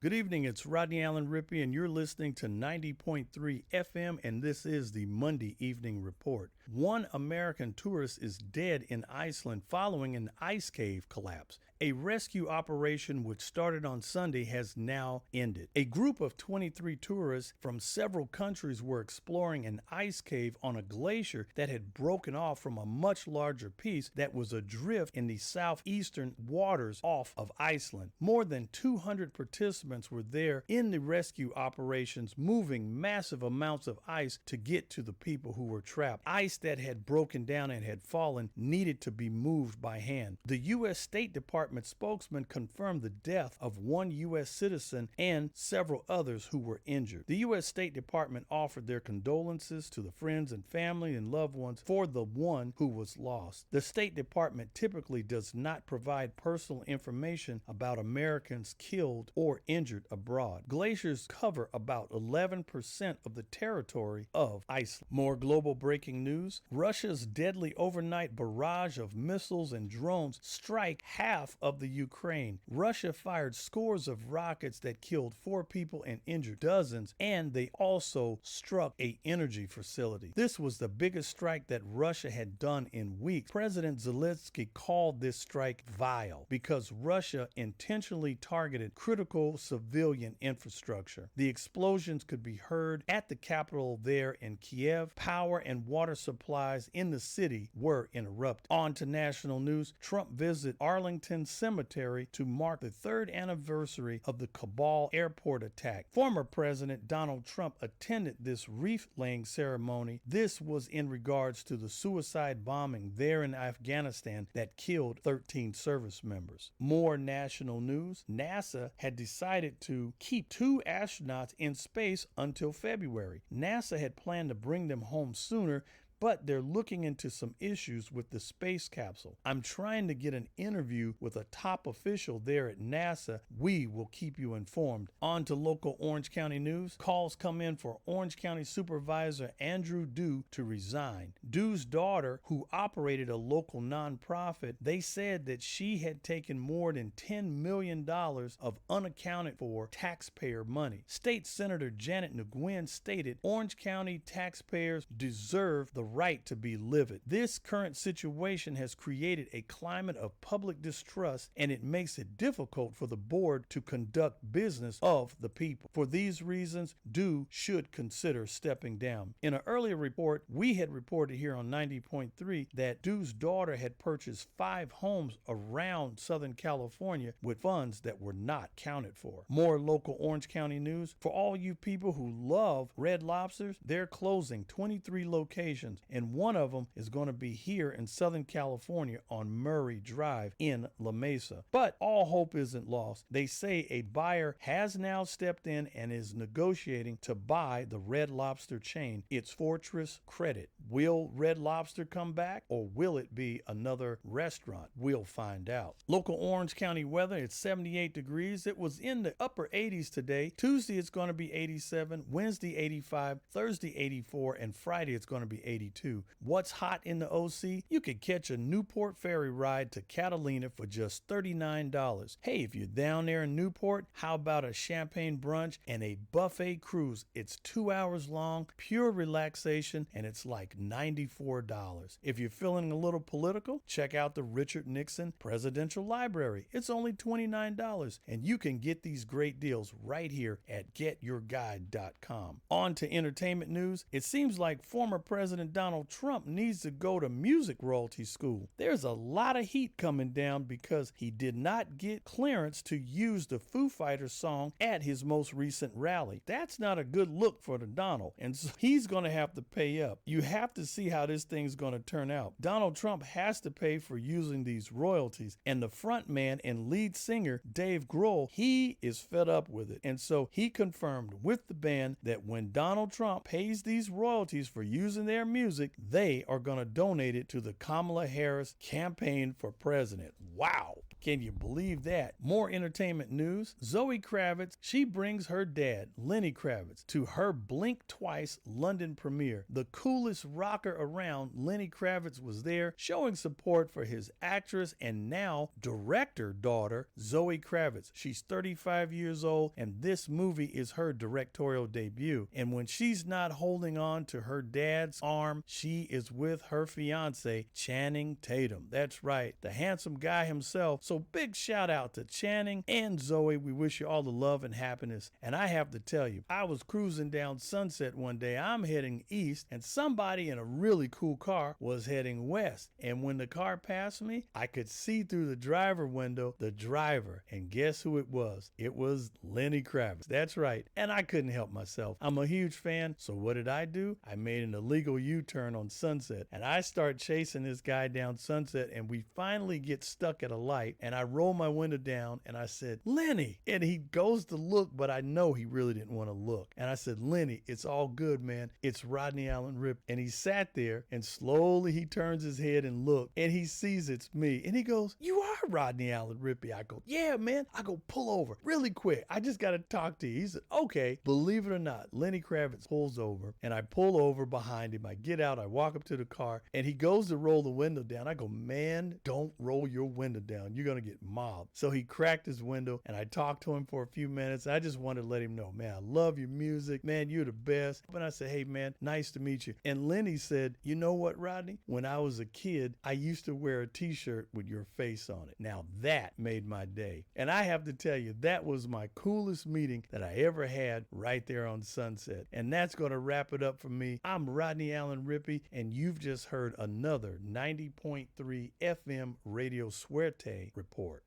Good evening, it's Rodney Allen Rippy, and you're listening to 90.3 FM, and this is the Monday Evening Report. One American tourist is dead in Iceland following an ice cave collapse. A rescue operation which started on Sunday has now ended. A group of 23 tourists from several countries were exploring an ice cave on a glacier that had broken off from a much larger piece that was adrift in the southeastern waters off of Iceland. More than 200 participants were there in the rescue operations, moving massive amounts of ice to get to the people who were trapped. Ice that had broken down and had fallen needed to be moved by hand. The U.S. State Department spokesman confirmed the death of one U.S. citizen and several others who were injured. The U.S. State Department offered their condolences to the friends and family and loved ones for the one who was lost. The State Department typically does not provide personal information about Americans killed or injured abroad. Glaciers cover about 11% of the territory of Iceland. More global breaking news. Russia's deadly overnight barrage of missiles and drones strike half of the Ukraine. Russia fired scores of rockets that killed 4 people and injured dozens, and they also struck an energy facility. This was the biggest strike that Russia had done in weeks. President Zelensky called this strike vile because Russia intentionally targeted critical civilian infrastructure. The explosions could be heard at the capital there in Kiev. Power and water supplies in the city were interrupted. On to national news. Trump visited Arlington Cemetery to mark the 3rd anniversary of the Kabul airport attack. Former President Donald Trump attended this wreath-laying ceremony. This was in regards to the suicide bombing there in Afghanistan that killed 13 service members. More national news. NASA had decided to keep 2 astronauts in space until February. NASA had planned to bring them home sooner, but they're looking into some issues with the space capsule. I'm trying to get an interview with a top official there at NASA. We will keep you informed. On to local Orange County news. Calls come in for Orange County Supervisor Andrew Dew to resign. Dew's daughter, who operated a local nonprofit, they said that she had taken more than $10 million of unaccounted for taxpayer money. State Senator Janet Nguyen stated Orange County taxpayers deserve the right to be livid. This current situation has created a climate of public distrust, and it makes it difficult for the board to conduct business of the people. For these reasons, Dew should consider stepping down. In an earlier report, we had reported here on 90.3 that Dew's daughter had purchased 5 homes around Southern California with funds that were not counted for. More local Orange County news. For all you people who love Red Lobsters, they're closing 23 locations, and one of them is going to be here in Southern California on Murray Drive in La Mesa. But all hope isn't lost. They say a buyer has now stepped in and is negotiating to buy the Red Lobster chain. It's Fortress Credit. Will Red Lobster come back, or will it be another restaurant? We'll find out. Local Orange County weather, it's 78 degrees. It was in the upper 80s today. Tuesday it's going to be 87, Wednesday 85, Thursday 84, and Friday it's going to be 82. What's hot in the OC? You could catch a Newport ferry ride to Catalina for just $39. Hey, if you're down there in Newport, how about a champagne brunch and a buffet cruise? It's 2 hours long, pure relaxation, and it's like $94. If you're feeling a little political, check out the Richard Nixon Presidential Library. It's only $29, and you can get these great deals right here at getyourguide.com. On to entertainment news. It seems like former President Donald Trump needs to go to music royalty school. There's a lot of heat coming down because he did not get clearance to use the Foo Fighters song at his most recent rally. That's not a good look for the Donald, and so he's going to have to pay up. You have to see how this thing's going to turn out. Donald Trump has to pay for using these royalties, and the front man and lead singer Dave Grohl, he is fed up with it, and so he confirmed with the band that when Donald Trump pays these royalties for using their music, they are going to donate it to the Kamala Harris campaign for president. Wow. Can you believe that? More entertainment news. Zoe Kravitz, she brings her dad, Lenny Kravitz, to her Blink Twice London premiere. The coolest rocker around, Lenny Kravitz was there showing support for his actress and now director daughter, Zoe Kravitz. She's 35 years old and this movie is her directorial debut. And when she's not holding on to her dad's arm, she is with her fiance, Channing Tatum. That's right, the handsome guy himself. So big shout out to Channing and Zoe. We wish you all the love and happiness. And I have to tell you, I was cruising down Sunset one day. I'm heading east and somebody in a really cool car was heading west. And when the car passed me, I could see through the driver window the driver. And guess who it was? It was Lenny Kravitz. That's right. And I couldn't help myself. I'm a huge fan. So what did I do? I made an illegal U-turn on Sunset and I start chasing this guy down Sunset and we finally get stuck at a light and I roll my window down and I said, Lenny. And he goes to look, but I know he really didn't want to look. And I said, Lenny, it's all good, man. It's Rodney Allen Rippy. And he sat there and slowly he turns his head and look and he sees it's me. And he goes, you are Rodney Allen Rippy. I go, yeah, man. I go, pull over really quick. I just got to talk to you. He said, okay. Believe it or not, Lenny Kravitz pulls over and I pull over behind him. I get out, I walk up to the car and he goes to roll the window down. I go, man, don't roll your window down. You're going to get mobbed. So he cracked his window and I talked to him for a few minutes. I just wanted to let him know, man, I love your music. Man, you're the best. And I said, hey, man, nice to meet you. And Lenny said, you know what, Rodney? When I was a kid, I used to wear a t-shirt with your face on it. Now that made my day. And I have to tell you, that was my coolest meeting that I ever had right there on Sunset. And that's going to wrap it up for me. I'm Rodney Allen Rippy, and you've just heard another 90.3 FM Radio Suerte report.